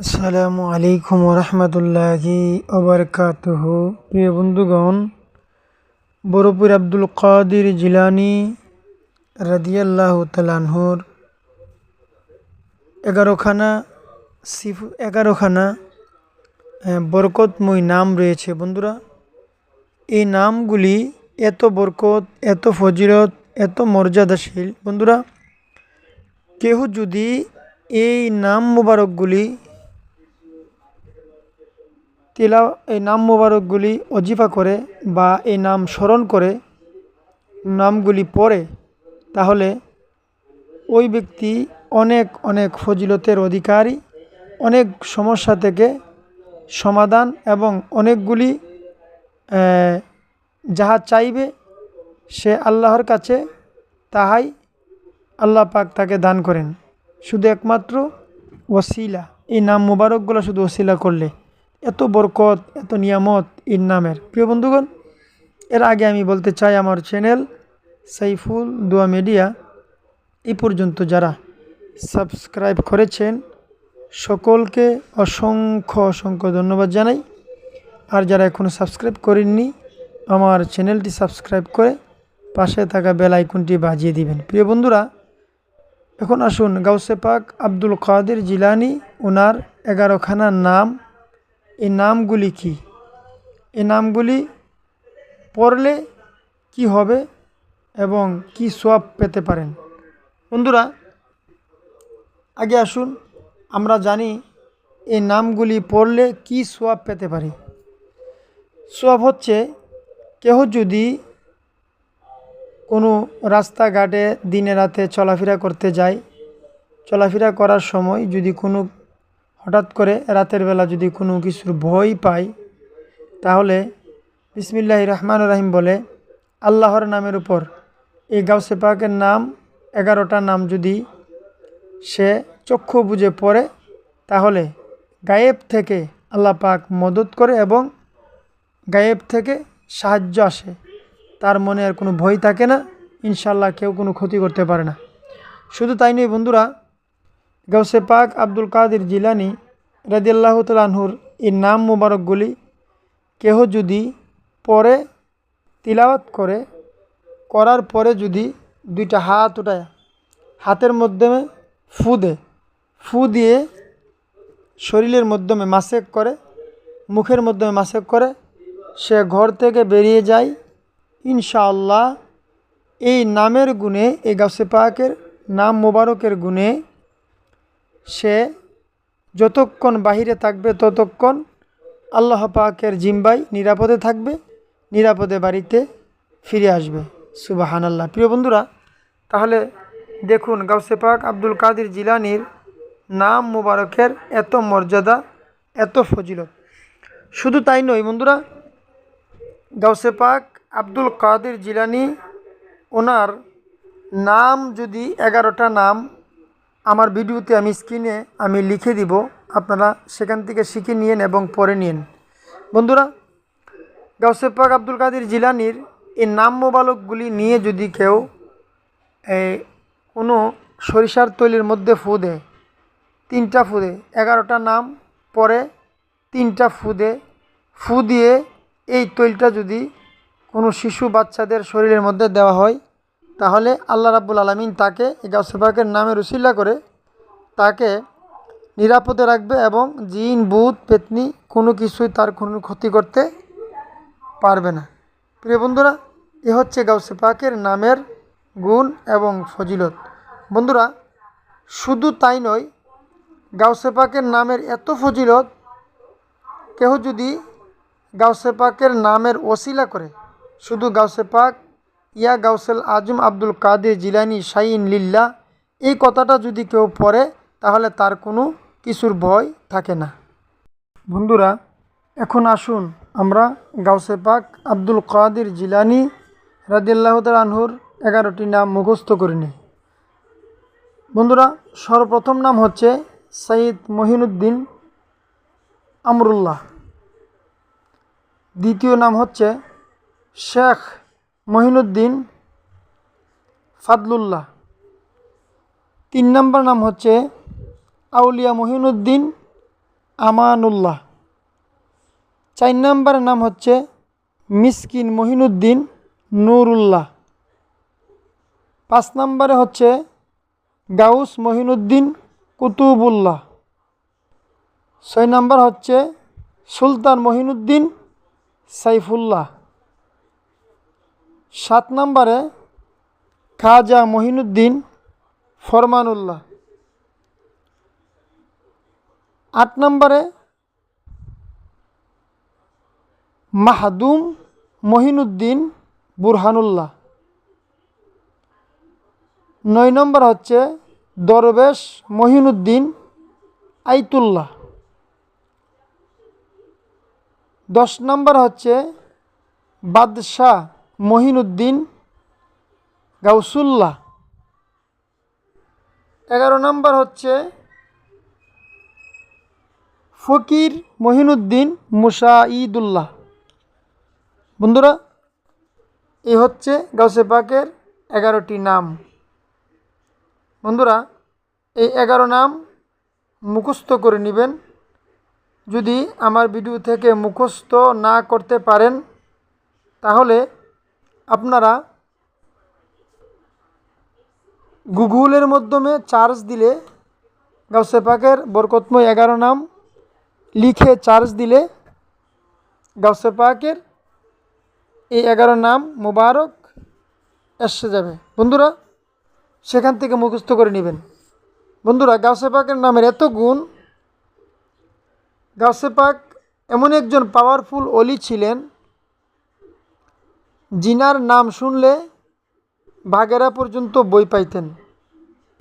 আসসালামু আলাইকুম রহমতুল্লাহি ওবরকাতুহু। প্রিয় বন্ধুগণ, বরপুর আব্দুল কাদির জিলানি রাদিয়াল্লাহু তাআলা আনহুর 11খানা বরকতময় নাম রয়েছে। বন্ধুরা, এই নামগুলি এত বরকত, এত ফজিলত, এত মর্যাদাশীল। বন্ধুরা, কেহ যদি এই নাম মুবারকগুলি এই নাম মোবারকগুলি অজিফা করে বা এই নাম স্মরণ করে নামগুলি পড়ে, তাহলে ওই ব্যক্তি অনেক অনেক ফজিলতের অধিকারী, অনেক সমস্যা থেকে সমাধান এবং অনেকগুলি যাহা চাইবে সে আল্লাহর কাছে তাহাই আল্লাহ পাক তাকে দান করেন। শুধু একমাত্র ওসিলা, এই নাম মোবারকগুলো শুধু ওসিলা করলে এত বরকত, এত নিয়ামত এই নামের। প্রিয় বন্ধুগণ, এর আগে আমি বলতে চাই, আমার চ্যানেল সাইফুল দোয়া মিডিয়া এই পর্যন্ত যারা সাবস্ক্রাইব করেছেন সকলকে অসংখ্য অসংখ্য ধন্যবাদ জানাই। আর যারা এখনও সাবস্ক্রাইব করেননি, আমার চ্যানেলটি সাবস্ক্রাইব করে পাশে থাকা বেল আইকনটি বাজিয়ে দিবেন। প্রিয় বন্ধুরা, এখন আসুন গাউসে পাক আব্দুল কাদের জিলানি ওনার 11খানা নাম, এই নামগুলি কি, এই নামগুলি পড়লে কি হবে এবং কি সওয়াব পেতে পারেন। বন্ধুরা, আগে আসুন আমরা জানি এই নামগুলি পড়লে কি সওয়াব পেতে পারি। সওয়াব হচ্ছে, কেহ যদি কোনো রাস্তাঘাটে দিনে রাতে চলাফেরা করতে যায়, চলাফেরা করার সময় যদি কোনো হঠাৎ করে রাতের বেলা যদি কোনো কিছুর ভয় পায়, তাহলে বিসমিল্লাহির রহমানির রহিম বলে আল্লাহর নামের উপর এই গাউসে পাকের নাম 11টা নাম যদি সে চক্ষু বুজে পড়ে, তাহলে গায়েব থেকে আল্লাহ পাক মদত করে এবং গায়েব থেকে সাহায্য আসে। তার মনে আর কোনো ভয় থাকে না, ইনশাল্লাহ কেউ কোনো ক্ষতি করতে পারে না। শুধু তাই নয় বন্ধুরা, গাউসে পাক আব্দুল কাদের জিলানি রাদিয়াল্লাহু তাআলা আনহুর এই নাম মুবারকগুলি কেহ যদি পরে তিলাওয়াত করার পরে যদি দুইটা হাত উঠায় হাতের মাধ্যমে ফু দিয়ে শরীরের মাধ্যমে মাসেক করে, মুখের মাধ্যমে মাসেক করে সে ঘর থেকে বেরিয়ে যায়, ইনশাআল্লাহ এই নামের গুণে, এই গাউসে পাকের নাম মোবারকের গুণে সে যতক্ষণ বাহিরে থাকবে ততক্ষণ আল্লাহ পাকের জিম্বাই নিরাপদে থাকবে, নিরাপদে বাড়িতে ফিরে আসবে। সুবহানাল্লাহ। প্রিয় বন্ধুরা, তাহলে দেখুন গাউসে পাক আব্দুল কাদের জিলানির নাম মুবারকের এত মর্যাদা, এত ফজিলত। শুধু তাই নয় বন্ধুরা, গাউসে পাক আব্দুল কাদের জিলানি ওনার নাম যদি 11টা নাম আমার ভিডিওতে আমি স্ক্রিনে আমি লিখে দিব, আপনারা সেখান থেকে শিখে নিন এবং পড়ে নিন। বন্ধুরা, গাউসে পাক আব্দুল কাদের জিলানির এই নাম মোবারকগুলি নিয়ে যদি কেউ কোনো সরিষার তৈলের মধ্যে ফু দেয়, 3টা ফু দেয়, 11টা নাম পরে 3টা ফু দিয়ে এই তৈলটা যদি কোনো শিশু বাচ্চাদের শরীরের মধ্যে দেওয়া হয়, তাহলে আল্লাহ রাব্বুল আলামিন তাকে এই গাউসে পাকের নামের উসিলা করে তাকে নিরাপদে রাখবে এবং জিন ভূত পেতনি কোনো কিছুই তার কোনো ক্ষতি করতে পারবে না। প্রিয় বন্ধুরা, এ হচ্ছে গাউসে পাকের নামের গুণ এবং ফজিলত। বন্ধুরা, শুধু তাই নয়, গাউসে পাকের নামের এত ফজিলত, কেহ যদি গাউসে পাকের নামের ওসিলা করে, শুধু গাউসে পাক ইয়া গাউসেল আজম আব্দুল কাদের জিলানি শাইন লিল্লাহ এই কথাটা যদি কেউ পড়ে, তাহলে তার কোনো কিছুর ভয় থাকে না। বন্ধুরা, এখন আসুন আমরা গাউসে পাক আব্দুল কাদের জিলানি রাদিয়াল্লাহু তাআলা আনহুর 11টি নাম মুখস্থ করে নিই। বন্ধুরা, সর্বপ্রথম নাম হচ্ছে সৈয়দ মহিনুদ্দিন আমরুল্লাহ। দ্বিতীয় নাম হচ্ছে শেখ মহিনুদ্দিন ফাদলুল্লাহ। 3 নম্বর নাম হচ্ছে আউলিয়া মহিনুদ্দিন আমানুল্লাহ। 4 নম্বরের নাম হচ্ছে মিসকিন মহিনুদ্দিন নুরুল্লাহ। 5 নম্বরে হচ্ছে গাউস মহিনুদ্দিন কুতুবুল্লাহ। 6 নম্বর হচ্ছে সুলতান মহিনুদ্দিন সাইফুল্লাহ। 7 নম্বরে খাজা মহিনুদ্দিন ফরমানুল্লাহ। 8 নম্বরে মাহদুম মহিনুদ্দিন বুরহানুল্লাহ। 9 নম্বর হচ্ছে দরবেশ মহিনুদ্দিন আইতুল্লাহ। 10 নম্বর হচ্ছে বাদশাহ মহিনুদ্দিন গাউসুল্লাহ। 11 নম্বর হচ্ছে ফকির মহিনুদ্দিন মুসাইদুল্লাহ। বন্ধুরা, এই হচ্ছে গাউসে পাকের 11টি নাম। বন্ধুরা, এই 11 নাম মুখস্থ করে নেবেন। যদি আমার ভিডিও থেকে মুখস্থ না করতে পারেন তাহলে আপনারা গুগলের মাধ্যমে সার্চ দিলে গাউসে পাকের বরকতময় 11 নাম লিখে সার্চ দিলে গাউসে পাকের এই 11 নাম মুবারক এসে যাবে। বন্ধুরা, সেখান থেকে মুখস্থ করে নেবেন। বন্ধুরা, গাউসে পাকের নামের এত গুণ। গাউসে পাক এমন একজন পাওয়ারফুল অলি ছিলেন যিনার নাম শুনলে বাঘেরা পর্যন্ত বই পাইতেন।